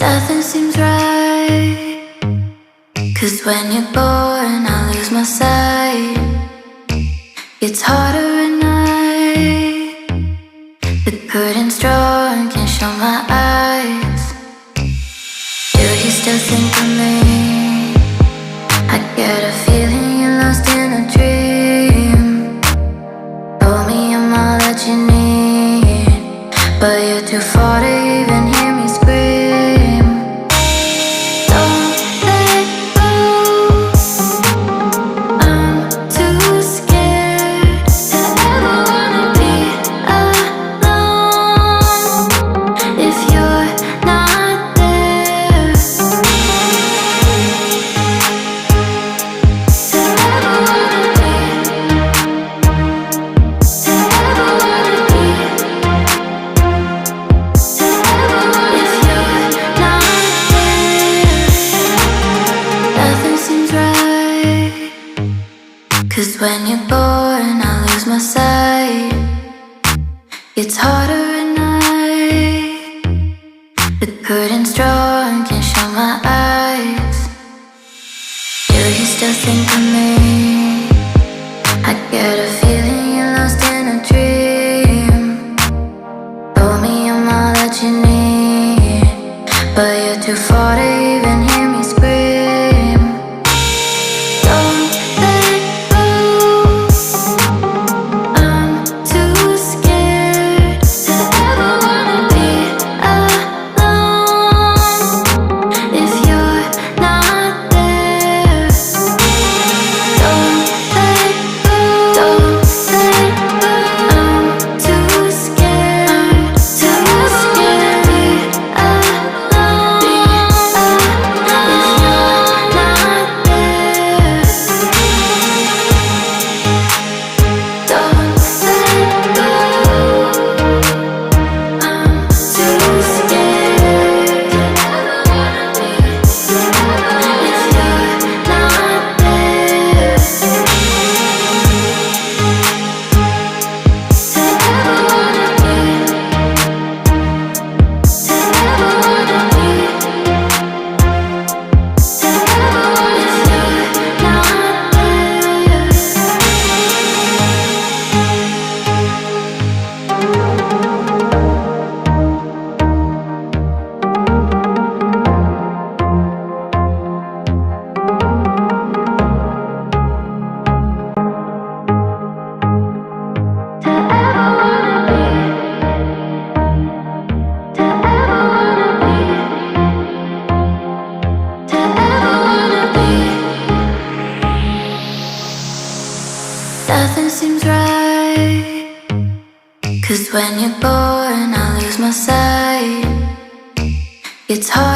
Nothing seems right, 'cause when you're born I lose my sight. It's harder at night. The curtain's drawn, can't show my eyes. Do you still think of me? I get a feeling you're lost in a dream. Told me I'm all that you need, but you're too far to even hear me scream. Don't let go, I'm too scared to ever wanna be alone. If you're not there, to ever wanna be, to ever wanna be, to ever wanna. If you're not there, nothing seems right. 'Cause when you're born I lose my sight. It's harder at night. The curtain's drawn, can't show my eyes. Do you still think of me? I get a feeling you're lost in a dream. Told me I'm all that you need, but you're too far to even hear me scream. Don't let go, I'm too scared to ever wanna be alone. If you're not there, don't let go, don't let go. I'm too scared to be alone. If you're not there, don't let go. I'm too scared to ever wanna be. If you're not there, to ever wanna be, to ever wanna be, to ever wanna. If you're not to ever wanna be, to ever wanna be, to ever wanna be. Nothing seems right, 'cause when you're born I lose my sight. It's hard